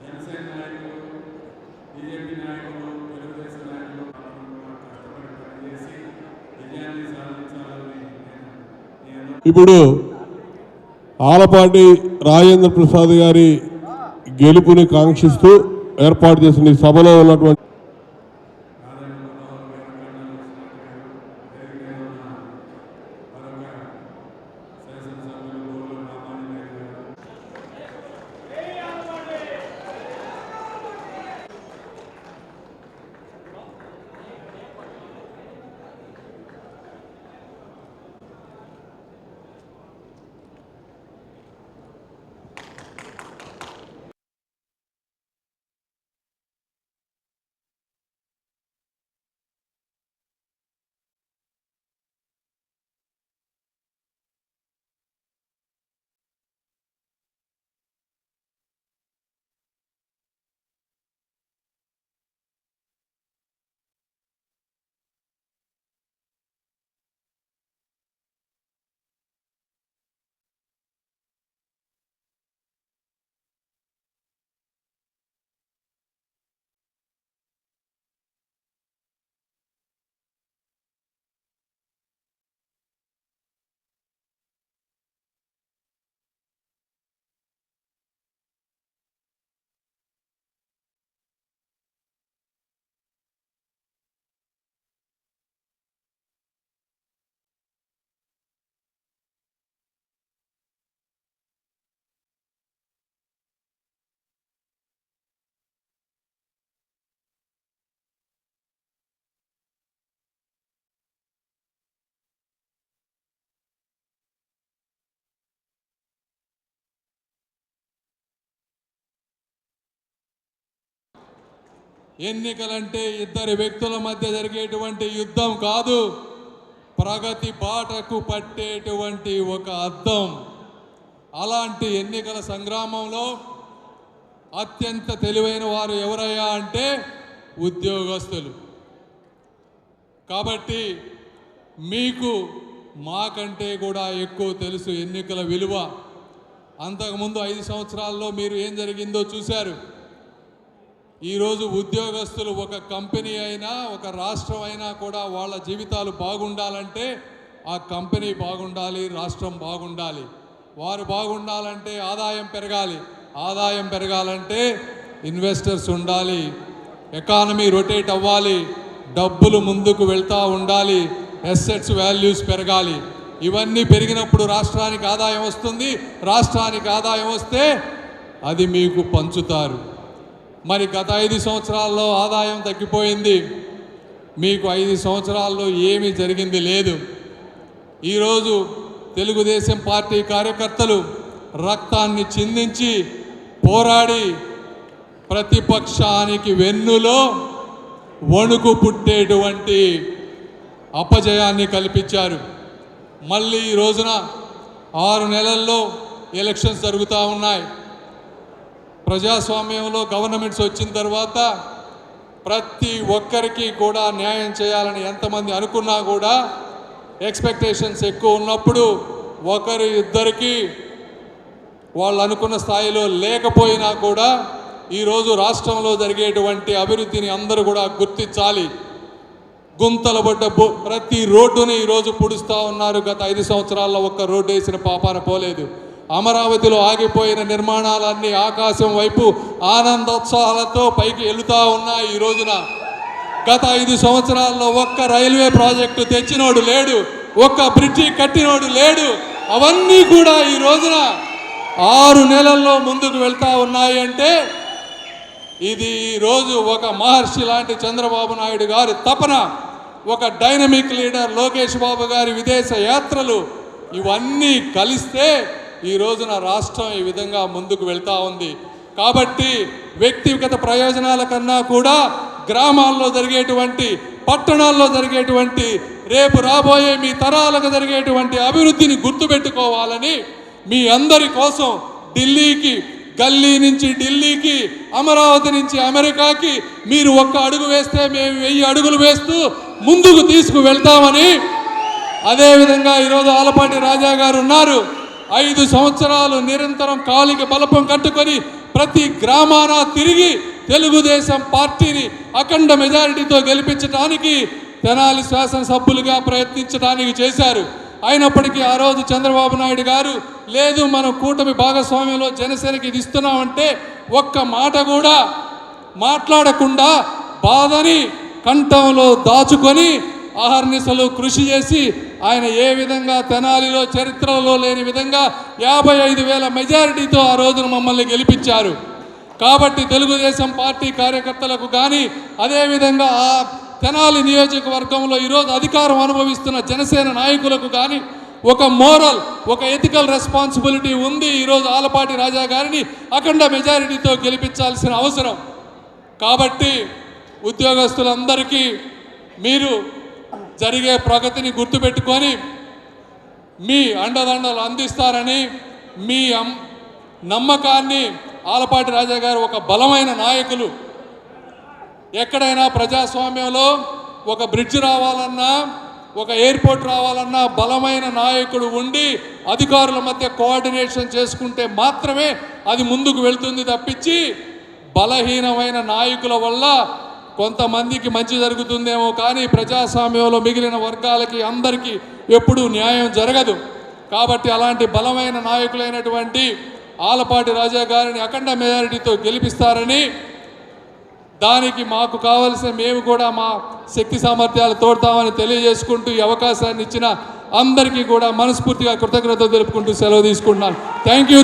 జనసేన నాయకులు, బీజేపీ నాయకులు, తెలుగుదేశం నాయకులు కష్టపడి పనిచేసి విజయాన్ని సాధించాలని ఇప్పుడు ఆలపాటి రాజేంద్ర ప్రసాద్ గారి గెలుపుని కాంక్షిస్తూ ఏర్పాటు చేసిన ఈ సభలో ఉన్నటువంటి ఎన్నికలంటే ఇద్దరు వ్యక్తుల మధ్య జరిగేటువంటి యుద్ధం కాదు, ప్రగతి బాటకు పట్టేటువంటి ఒక అద్దం. అలాంటి ఎన్నికల సంగ్రామంలో అత్యంత తెలివైన వారు ఎవరయ్యా అంటే ఉద్యోగస్తులు. కాబట్టి మీకు మాకంటే కూడా ఎక్కువ తెలుసు ఎన్నికల విలువ. అంతకుముందు 5 సంవత్సరాల్లో మీరు ఏం జరిగిందో చూశారు. ఈరోజు ఉద్యోగస్తులు ఒక కంపెనీ అయినా ఒక రాష్ట్రం అయినా కూడా వాళ్ళ జీవితాలు బాగుండాలంటే ఆ కంపెనీ బాగుండాలి, రాష్ట్రం బాగుండాలి. వారు బాగుండాలంటే ఆదాయం పెరగాలి, ఆదాయం పెరగాలంటే ఇన్వెస్టర్స్ ఉండాలి, ఎకానమీ రొటేట్ అవ్వాలి, డబ్బులు ముందుకు వెళ్తూ ఉండాలి, అసెట్స్ వాల్యూస్ పెరగాలి. ఇవన్నీ పెరిగినప్పుడు రాష్ట్రానికి ఆదాయం వస్తుంది. రాష్ట్రానికి ఆదాయం వస్తే అది మీకు పంచుతారు. మరి గత 5 సంవత్సరాల్లో ఆదాయం తగ్గిపోయింది. మీకు 5 సంవత్సరాల్లో ఏమీ జరిగింది లేదు. ఈరోజు తెలుగుదేశం పార్టీ కార్యకర్తలు రక్తాన్ని చిందించి పోరాడి ప్రతిపక్షానికి వెన్నులో వణుకు పుట్టేటువంటి అపజయాన్ని కల్పించారు. మళ్ళీ ఈ రోజున 6 నెలల్లో ఎలక్షన్స్ జరుగుతూ ఉన్నాయి. ప్రజాస్వామ్యంలో గవర్నమెంట్స్ వచ్చిన తర్వాత ప్రతి ఒక్కరికి కూడా న్యాయం చేయాలని ఎంతమంది అనుకున్నా కూడా ఎక్స్పెక్టేషన్స్ ఎక్కువ ఉన్నప్పుడు ఒకరు ఇద్దరికి వాళ్ళు అనుకున్న స్థాయిలో లేకపోయినా కూడా ఈరోజు రాష్ట్రంలో జరిగేటువంటి అభివృద్ధిని అందరూ కూడా గుర్తించాలి. గుంతలు పడ్డ ప్రతి రోడ్డుని ఈరోజు పుడుస్తూ ఉన్నారు. గత 5 సంవత్సరాల్లో ఒక్క రోడ్డు వేసిన పాపాన పోలేదు. అమరావతిలో ఆగిపోయిన నిర్మాణాలన్నీ ఆకాశం వైపు ఆనందోత్సాహాలతో పైకి వెళుతూ ఉన్నాయి. ఈ రోజున గత 5 సంవత్సరాల్లో ఒక్క రైల్వే ప్రాజెక్టు తెచ్చినోడు లేడు, ఒక్క బ్రిడ్జి కట్టినోడు లేడు. అవన్నీ కూడా ఈ రోజున 6 నెలల్లో ముందుకు వెళ్తూ ఉన్నాయి. అంటే ఇది ఈరోజు ఒక మహర్షి లాంటి చంద్రబాబు నాయుడు గారి తపన, ఒక డైనమిక్ లీడర్ లోకేష్ బాబు గారి విదేశ యాత్రలు, ఇవన్నీ కలిస్తే ఈ రోజున రాష్ట్రం ఈ విధంగా ముందుకు వెళ్తూ ఉంది. కాబట్టి వ్యక్తిగత ప్రయోజనాల కన్నా కూడా గ్రామాల్లో జరిగేటువంటి, పట్టణాల్లో జరిగేటువంటి, రేపు రాబోయే మీ తరాలకు జరిగేటువంటి అభివృద్ధిని గుర్తుపెట్టుకోవాలని మీ అందరి కోసం ఢిల్లీకి, గల్లీ నుంచి ఢిల్లీకి, అమరావతి నుంచి అమెరికాకి మీరు ఒక్క అడుగు వేస్తే మేము 1000 అడుగులు వేస్తూ ముందుకు తీసుకు వెళ్తామని, అదేవిధంగా ఈరోజు ఆలపాటి రాజా గారు ఉన్నారు, 5 సంవత్సరాలు నిరంతరం కాలికి బలపం కట్టుకొని ప్రతి గ్రామాన తిరిగి తెలుగుదేశం పార్టీని అఖండ మెజారిటీతో గెలిపించడానికి తెనాలి శాసనసభ్యులుగా ప్రయత్నించడానికి చేశారు. అయినప్పటికీ ఆ రోజు చంద్రబాబు నాయుడు గారు లేదు మనం కూటమి భాగస్వామ్యంలో జనసేనకి ఇది ఇస్తున్నామంటే ఒక్క మాట కూడా మాట్లాడకుండా బాధని కంఠంలో దాచుకొని అహర్నిశలు కృషి చేసి ఆయన ఏ విధంగా తెనాలిలో చరిత్రలో లేని విధంగా 55,000 మెజారిటీతో ఆ రోజున మమ్మల్ని గెలిపించారు. కాబట్టి తెలుగుదేశం పార్టీ కార్యకర్తలకు కానీ అదేవిధంగా ఆ తెనాలి నియోజకవర్గంలో ఈరోజు అధికారం అనుభవిస్తున్న జనసేన నాయకులకు కానీ ఒక మోరల్, ఒక ఎథికల్ రెస్పాన్సిబిలిటీ ఉంది. ఈరోజు ఆలపాటి రాజా గారిని అఖండ మెజారిటీతో గెలిపించాల్సిన అవసరం. కాబట్టి ఉద్యోగస్తులందరికీ మీరు జరిగే ప్రగతిని గుర్తుపెట్టుకొని మీ అండదండలు అందిస్తారని మీ నమ్మకాన్ని ఆలపాటి రాజా గారు ఒక బలమైన నాయకులు. ఎక్కడైనా ప్రజాస్వామ్యంలో ఒక బ్రిడ్జ్ రావాలన్నా ఒక ఎయిర్పోర్ట్ రావాలన్నా బలమైన నాయకుడు ఉండి అధికారుల మధ్య కోఆర్డినేషన్ చేసుకుంటే మాత్రమే అది ముందుకు వెళ్తుంది తప్పించి బలహీనమైన నాయకుల వల్ల కొంతమందికి మంచి జరుగుతుందేమో కానీ ప్రజాస్వామ్యంలో మిగిలిన వర్గాలకి అందరికీ ఎప్పుడూ న్యాయం జరగదు. కాబట్టి అలాంటి బలమైన నాయకులైనటువంటి ఆలపాటి రాజా గారిని అఖండ మెజారిటీతో గెలిపిస్తారని, దానికి మాకు కావలసిన మేము కూడా మా శక్తి సామర్థ్యాలు తోడతామని తెలియజేసుకుంటూ ఈ అవకాశాన్ని ఇచ్చిన అందరికీ కూడా మనస్ఫూర్తిగా కృతజ్ఞతలు తెలుపుకుంటూ సెలవు తీసుకుంటున్నాను. Thank you.